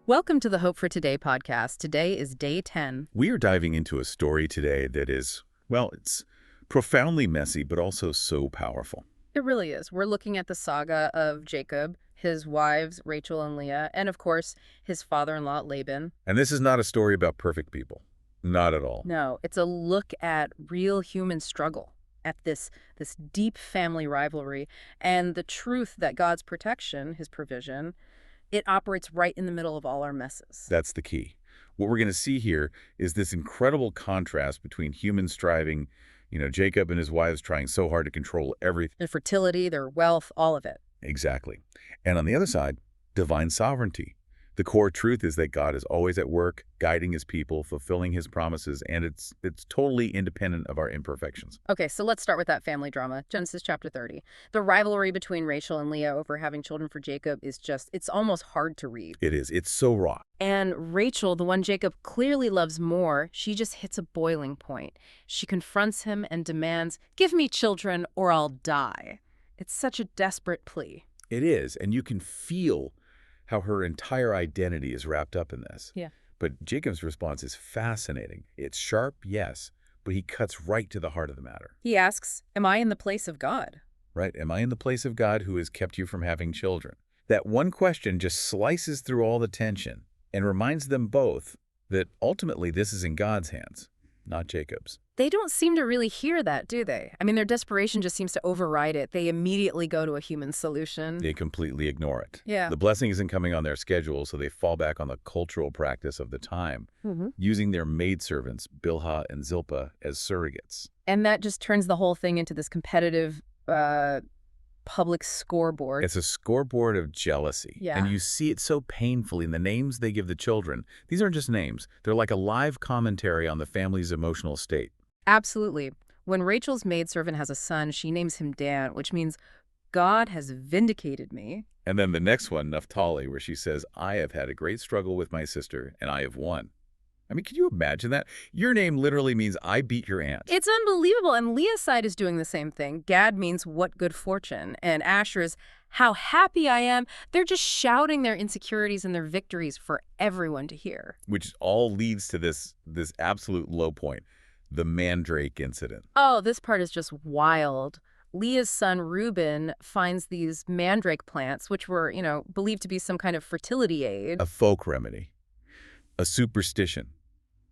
Welcome to the Hope for Today podcast. Today is day 10. We are diving into a story today that is, well, it's profoundly messy, but also so powerful. It really is. We're looking at the saga of Jacob, his wives, Rachel and Leah, and of course, his father-in-law, Laban. And this is not a story about perfect people. Not at all. No, it's a look at real human struggle, at this deep family rivalry, and the truth that God's protection, his provision, it operates right in the middle of all our messes. That's the key. What we're going to see here is this incredible contrast between humans striving, Jacob and his wives trying so hard to control everything. Their fertility, their wealth, all of it. Exactly. And on the other side, divine sovereignty. The core truth is that God is always at work, guiding his people, fulfilling his promises, and it's totally independent of our imperfections. Okay, so let's start with that family drama. Genesis chapter 30. The rivalry between Rachel and Leah over having children for Jacob is it's almost hard to read. It is. It's so raw. And Rachel, the one Jacob clearly loves more, she just hits a boiling point. She confronts him and demands, "Give me children or I'll die." It's such a desperate plea. It is, and you can feel how her entire identity is wrapped up in this. Yeah. But Jacob's response is fascinating. It's sharp, yes, but he cuts right to the heart of the matter. He asks, "Am I in the place of God?" Right? Am I in the place of God who has kept you from having children? That one question just slices through all the tension and reminds them both that ultimately this is in God's hands, not Jacob's. They don't seem to really hear that, do they? I mean, their desperation just seems to override it. They immediately go to a human solution. They completely ignore it. Yeah. The blessing isn't coming on their schedule, so they fall back on the cultural practice of the time, using their maidservants, Bilhah and Zilpah, as surrogates. And that just turns the whole thing into this competitive public scoreboard. It's a scoreboard of jealousy. Yeah. And you see it so painfully in the names they give the children. These aren't just names. They're like a live commentary on the family's emotional state. Absolutely. When Rachel's maidservant has a son, she names him Dan, which means God has vindicated me. And then the next one, Naphtali, where she says, I have had a great struggle with my sister, and I have won. I mean, can you imagine that? Your name literally means I beat your aunt. It's unbelievable. And Leah's side is doing the same thing. Gad means what good fortune. And Asher's how happy I am. They're just shouting their insecurities and their victories for everyone to hear. Which all leads to this absolute low point, the mandrake incident. Oh, this part is just wild. Leah's son Reuben finds these mandrake plants, which were, believed to be some kind of fertility aid. A folk remedy. A superstition.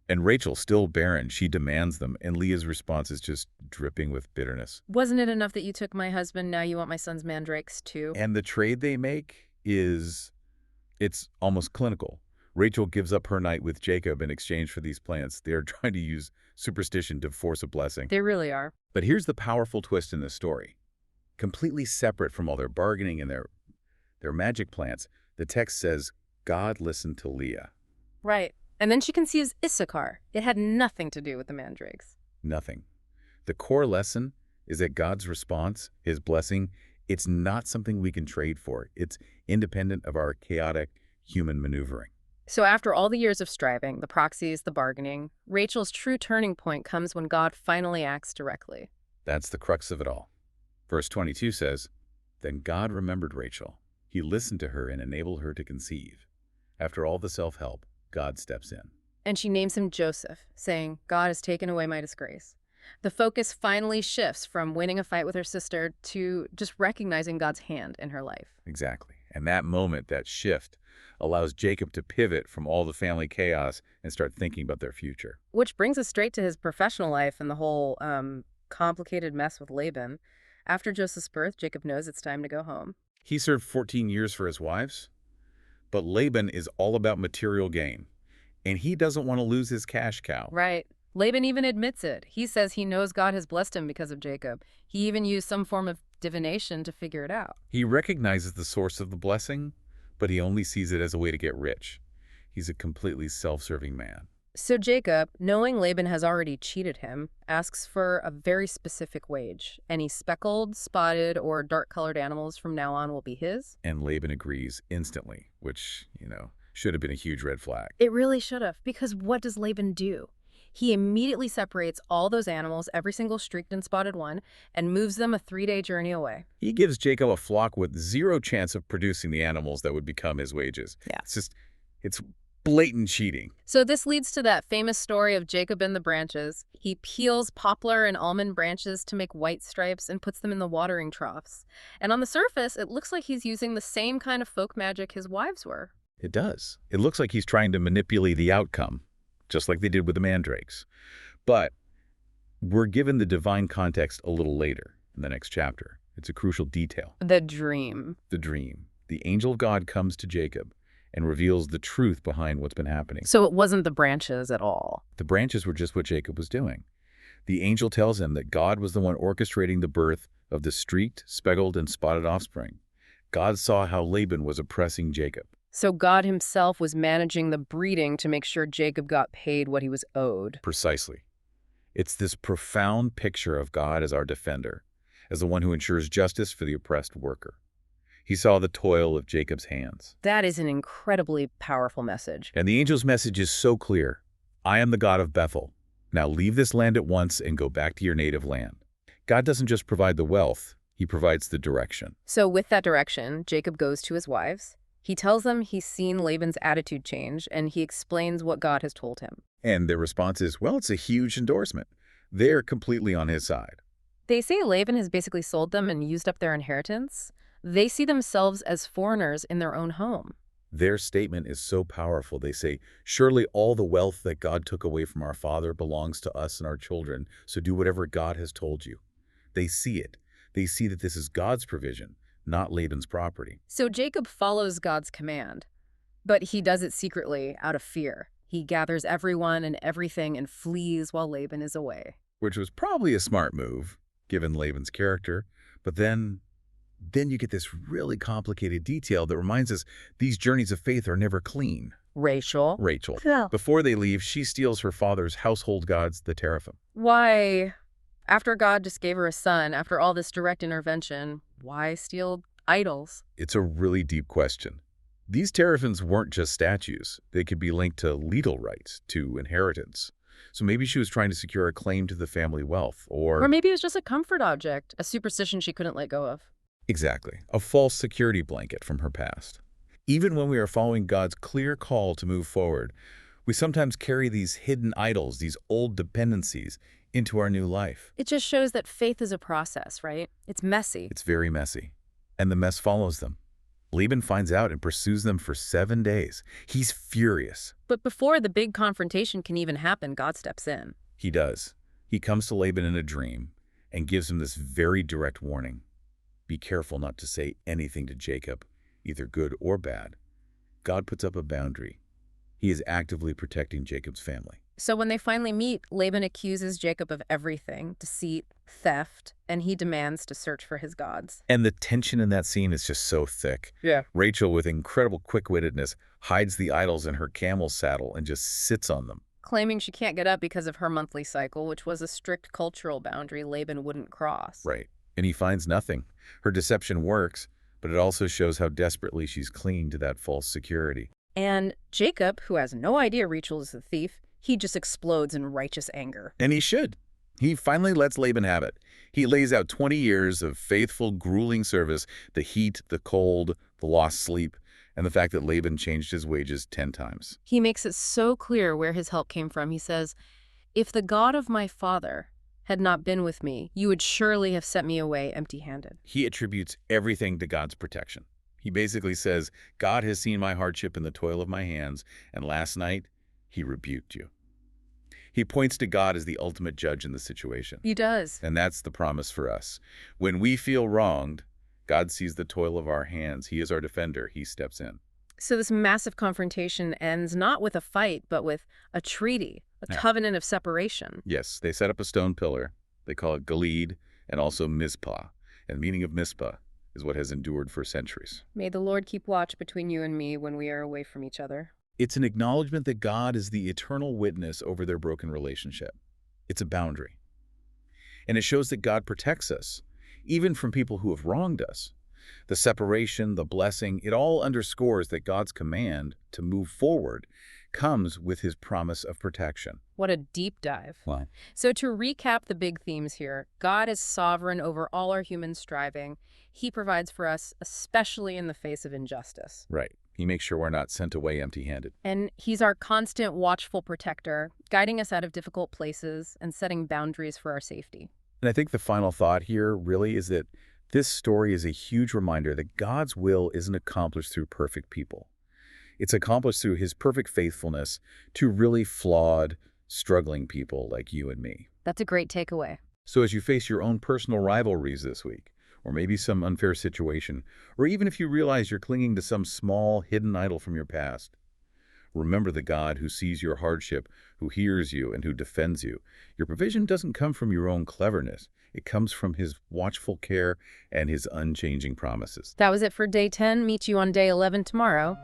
And Rachel, still barren, she demands them, and Leah's response is just dripping with bitterness. Wasn't it enough that you took my husband, now you want my son's mandrakes too? And the trade they make it's almost clinical. Rachel gives up her night with Jacob in exchange for these plants. They're trying to use superstition to force a blessing. They really are. But here's the powerful twist in this story. Completely separate from all their bargaining and their magic plants, the text says, God listened to Leah. Right. And then she conceives Issachar. It had nothing to do with the mandrakes. Nothing. The core lesson is that God's response, his blessing, it's not something we can trade for. It's independent of our chaotic human maneuvering. So after all the years of striving, the proxies, the bargaining, Rachel's true turning point comes when God finally acts directly. That's the crux of it all. Verse 22 says, Then God remembered Rachel. He listened to her and enabled her to conceive. After all the self-help, God steps in. And she names him Joseph, saying, God has taken away my disgrace. The focus finally shifts from winning a fight with her sister to just recognizing God's hand in her life. Exactly. And that moment, that shift, allows Jacob to pivot from all the family chaos and start thinking about their future. Which brings us straight to his professional life and the whole complicated mess with Laban. After Joseph's birth, Jacob knows it's time to go home. He served 14 years for his wives, but Laban is all about material gain, and he doesn't want to lose his cash cow. Right. Laban even admits it. He says he knows God has blessed him because of Jacob. He even used some form of divination to figure it out. He recognizes the source of the blessing, but he only sees it as a way to get rich. He's a completely self-serving man. So Jacob, knowing Laban has already cheated him, asks for a very specific wage. Any speckled, spotted, or dark-colored animals from now on will be his. And Laban agrees instantly, which, should have been a huge red flag. It really should have, because what does Laban do? He immediately separates all those animals, every single streaked and spotted one, and moves them a 3-day journey away. He gives Jacob a flock with zero chance of producing the animals that would become his wages. Yeah. It's just It's blatant cheating. So this leads to that famous story of Jacob and the branches. He peels poplar and almond branches to make white stripes and puts them in the watering troughs. And on the surface, it looks like he's using the same kind of folk magic his wives were. It does. It looks like he's trying to manipulate the outcome, just like they did with the mandrakes. But we're given the divine context a little later in the next chapter. It's a crucial detail. The dream. The dream. The angel of God comes to Jacob and reveals the truth behind what's been happening. So it wasn't the branches at all. The branches were just what Jacob was doing. The angel tells him that God was the one orchestrating the birth of the streaked, speckled, and spotted offspring. God saw how Laban was oppressing Jacob. So God himself was managing the breeding to make sure Jacob got paid what he was owed. Precisely. It's this profound picture of God as our defender, as the one who ensures justice for the oppressed worker. He saw the toil of Jacob's hands. That is an incredibly powerful message. And the angel's message is so clear. I am the God of Bethel. Now leave this land at once and go back to your native land. God doesn't just provide the wealth, he provides the direction. So with that direction, Jacob goes to his wives. He tells them he's seen Laban's attitude change, and he explains what God has told him. And their response is, well, it's a huge endorsement. They're completely on his side. They say Laban has basically sold them and used up their inheritance. They see themselves as foreigners in their own home. Their statement is so powerful. They say, surely all the wealth that God took away from our father belongs to us and our children, so do whatever God has told you. They see it. They see that this is God's provision, not Laban's property. So Jacob follows God's command, but he does it secretly out of fear. He gathers everyone and everything and flees while Laban is away. Which was probably a smart move, given Laban's character. But then you get this really complicated detail that reminds us these journeys of faith are never clean. Rachel. Yeah. Before they leave, she steals her father's household gods, the teraphim. Why, after God just gave her a son, after all this direct intervention, why steal idols? It's a really deep question. These teraphims weren't just statues. They could be linked to legal rights, to inheritance. So maybe she was trying to secure a claim to the family wealth, Or maybe it was just a comfort object, a superstition she couldn't let go of. Exactly. A false security blanket from her past. Even when we are following God's clear call to move forward, we sometimes carry these hidden idols, these old dependencies, into our new life. It just shows that faith is a process, right? It's messy. It's very messy. And the mess follows them. Laban finds out and pursues them for 7 days. He's furious. But before the big confrontation can even happen, God steps in. He does. He comes to Laban in a dream and gives him this very direct warning. Be careful not to say anything to Jacob, either good or bad. God puts up a boundary. He is actively protecting Jacob's family. So when they finally meet, Laban accuses Jacob of everything, deceit, theft, and he demands to search for his gods. And the tension in that scene is just so thick. Yeah. Rachel, with incredible quick-wittedness, hides the idols in her camel's saddle and just sits on them. Claiming she can't get up because of her monthly cycle, which was a strict cultural boundary Laban wouldn't cross. Right. And he finds nothing. Her deception works, but it also shows how desperately she's clinging to that false security. And Jacob, who has no idea Rachel is the thief, he just explodes in righteous anger. And he should. He finally lets Laban have it. He lays out 20 years of faithful, grueling service, the heat, the cold, the lost sleep, and the fact that Laban changed his wages 10 times. He makes it so clear where his help came from. He says, if the God of my father had not been with me, you would surely have sent me away empty-handed. He attributes everything to God's protection. He basically says, God has seen my hardship and the toil of my hands, and last night, he rebuked you. He points to God as the ultimate judge in the situation. He does. And that's the promise for us. When we feel wronged, God sees the toil of our hands. He is our defender. He steps in. So this massive confrontation ends not with a fight, but with a treaty, a covenant of separation. Yes, they set up a stone pillar. They call it Gilead and also Mizpah. And the meaning of Mizpah is what has endured for centuries. May the Lord keep watch between you and me when we are away from each other. It's an acknowledgement that God is the eternal witness over their broken relationship. It's a boundary. And it shows that God protects us, even from people who have wronged us. The separation, the blessing, it all underscores that God's command to move forward comes with his promise of protection. What a deep dive. Wow. So to recap the big themes here, God is sovereign over all our human striving. He provides for us, especially in the face of injustice. Right. He makes sure we're not sent away empty-handed. And he's our constant watchful protector, guiding us out of difficult places and setting boundaries for our safety. And I think the final thought here really is that this story is a huge reminder that God's will isn't accomplished through perfect people. It's accomplished through his perfect faithfulness to really flawed, struggling people like you and me. That's a great takeaway. So as you face your own personal rivalries this week, or maybe some unfair situation, or even if you realize you're clinging to some small, hidden idol from your past, remember the God who sees your hardship, who hears you, and who defends you. Your provision doesn't come from your own cleverness. It comes from his watchful care and his unchanging promises. That was it for day 10. Meet you on day 11 tomorrow.